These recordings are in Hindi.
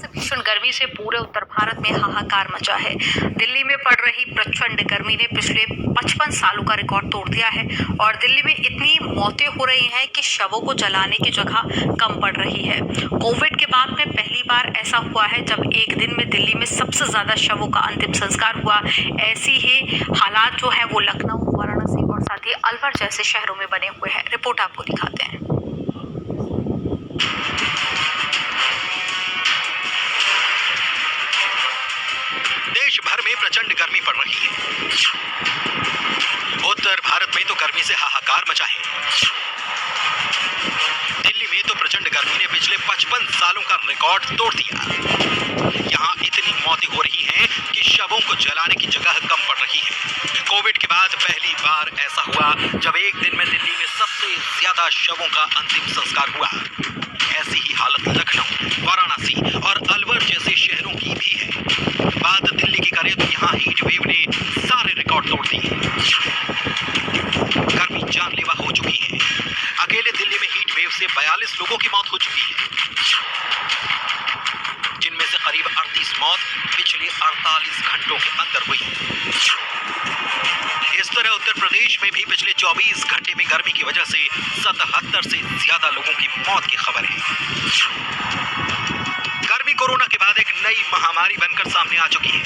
भीषण गर्मी से पूरे उत्तर भारत में हाहाकार मचा है। दिल्ली में पड़ रही प्रचंड गर्मी ने पिछले 55 सालों का रिकॉर्ड तोड़ दिया है और दिल्ली में इतनी मौतें हो रही हैं कि शवों को जलाने की जगह कम पड़ रही है। कोविड के बाद में पहली बार ऐसा हुआ है जब एक दिन में दिल्ली में सबसे ज्यादा शवों का अंतिम संस्कार हुआ। ऐसी ही हालात जो है वो लखनऊ, वाराणसी और साथ ही अलवर जैसे शहरों में बने हुए हैं। रिपोर्ट आपको दिखाते हैं। देश भर में प्रचंड गर्मी पड़ रही है। उत्तर भारत में तो गर्मी से हाहाकार मचा है। दिल्ली में तो प्रचंड गर्मी ने पिछले 55 सालों का रिकॉर्ड तोड़ दिया। यहाँ इतनी मौतें हो रही हैं कि शवों को जलाने की जगह कम पड़ रही है। कोविड के बाद पहली बार ऐसा हुआ जब एक दिन में दिल्ली में सबसे ज्यादा शवों का अंतिम संस्कार हुआ। ऐसी ही हालत लखनऊ, वाराणसी और अलवर जैसे शहरों की भी है। बात दिल्ली की करें तो यहाँ हीट वेव ने सारे रिकॉर्ड तोड़ दिए। गर्मी जानलेवा हो चुकी है। अकेले दिल्ली में हीट वेव से 42 लोगों की मौत हो चुकी है, जिनमें से करीब 38 मौत पिछले 48 घंटों के अंदर हुई। इस तरह उत्तर प्रदेश में भी पिछले 24 घंटे में गर्मी की वजह से 77 से ज्यादा लोगों की मौत की खबर है। गर्मी कोरोना के बाद एक नई महामारी बनकर सामने आ चुकी है।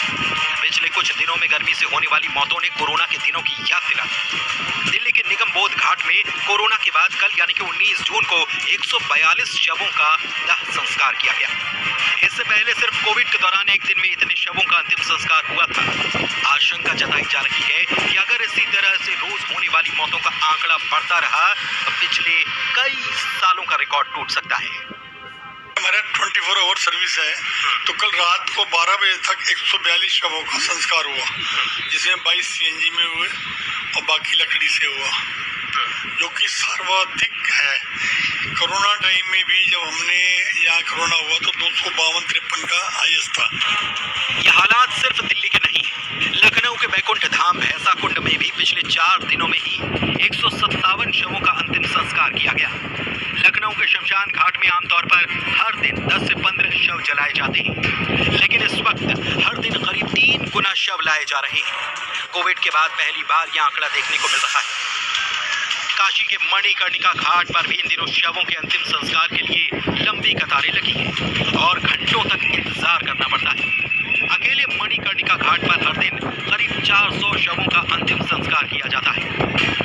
पिछले कुछ दिनों में गर्मी से होने वाली मौतों ने कोरोना के दिनों की याद दिला दी। दिल्ली के निगम बोध घाट में कोरोना के बाद कल यानी कि 19 जून को 142 शवों का दाह संस्कार किया गया। इससे पहले सिर्फ कोविड के दौरान एक दिन में इतने शवों का अंतिम संस्कार हुआ था। आशंका जताई जा रही है कि अगर इसी तरह से रोज होने वाली मौतों का आंकड़ा बढ़ता रहा तो पिछले कई सालों का रिकॉर्ड टूट सकता है। हमारा 24 आवर सर्विस है, तो कल रात को 12 बजे तक 142 शवों का संस्कार हुआ, जिसमें 22 सीएनजी में हुए और बाकी लकड़ी से हुआ, जो कि सर्वाधिक है। कोरोना टाइम में भी जब हमने यहाँ कोरोना हुआ तो 252-53 का हाईएस्ट था। ये हालात सिर्फ दिल्ली के नहीं है। लखनऊ के बैकुंठ धाम भैंसा कुंड में भी पिछले 4 दिनों में ही 157 शवों का अंतिम संस्कार किया गया। लखनऊ के शमशान घाट में आमतौर पर हर दिन 10 से 15 शव जलाए जाते हैं, लेकिन इस वक्त हर दिन करीब 3 गुना शव लाए जा रहे हैं। कोविड के बाद पहली बार यह आंकड़ा देखने को मिल रहा है। काशी के मणिकर्णिका घाट पर भी इन दिनों शवों के अंतिम संस्कार के लिए लंबी कतारें लगी हैं और घंटों तक इंतजार करना पड़ता है। अकेले मणिकर्णिका घाट पर हर दिन करीब 400 शवों का अंतिम संस्कार किया जाता है।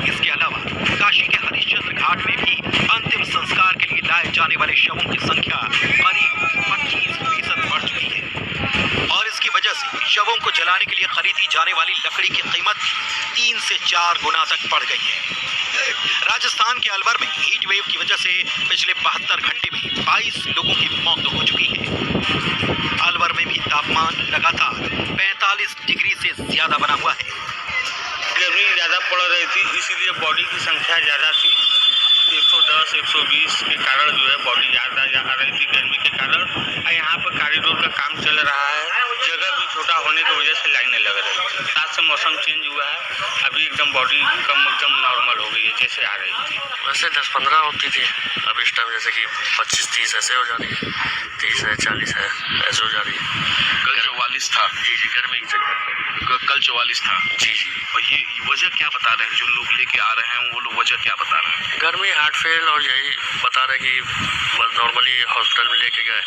इसके अलावा काशी के हरिश्चंद्र घाट में भी अंतिम संस्कार के लिए लाए जाने वाले शवों की संख्या करीब 25% बढ़ चुकी है और इसकी वजह से शवों को जलाने के लिए खरीदी जाने वाली लकड़ी की कीमत 3 से 4 गुना तक बढ़ गई है। राजस्थान के अलवर में हीट वेव की वजह से पिछले 72 घंटे में 22 लोगों की मौत हो चुकी है। अलवर में भी तापमान लगातार 45 डिग्री से ज्यादा बना हुआ है। गर्मी ज़्यादा पड़ रही थी, इसीलिए बॉडी की संख्या ज़्यादा थी। 110, 120 के कारण जो है बॉडी ज़्यादा आ रही थी गर्मी के कारण। और यहाँ पर कॉरिडोर का काम चल रहा है, जगह भी छोटा होने की वजह से लाइनें लग रही थी। साथ से मौसम चेंज हुआ है, अभी एकदम बॉडी कम एकदम नॉर्मल हो गई है जैसे आ रही थी। वैसे 10-15 होती थी, अब इस टाइम जैसे कि 25-30 ऐसे हो जा रही है, 30 है, 40 है, ऐसे हो जा रही है। कल 44 था जी, गर्मी की जगह कल 44 था जी। और ये वजह क्या बता रहे हैं जो लोग लेके आ रहे हैं, वो लोग वजह क्या बता रहे हैं? गर्मी, हार्ट फेल और यही बता रहे कि बस नॉर्मली हॉस्पिटल में लेके गए,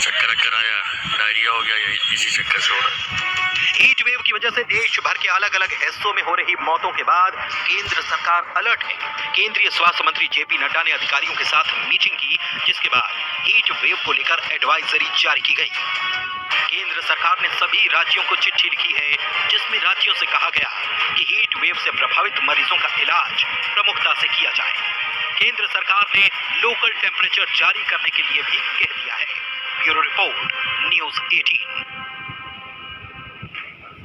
चक्कर आया, डायरिया हो गया, यही इसी चक्कर से हो रहा है। हीट वेव की वजह से देश भर के अलग अलग हिस्सों में हो रही मौतों के बाद केंद्र सरकार अलर्ट है। केंद्रीय स्वास्थ्य मंत्री जेपी नड्डा ने अधिकारियों के साथ मीटिंग की, जिसके बाद हीट वेव को लेकर एडवाइजरी जारी की गई। केंद्र सरकार ने सभी राज्यों को चिट्ठी लिखी है, जिसमें राज्यों से कहा गया कि हीट वेव से प्रभावित मरीजों का इलाज प्रमुखता से किया जाए। केंद्र सरकार ने लोकल टेम्परेचर जारी करने के लिए भी कह दिया है। Bureau report, news 18।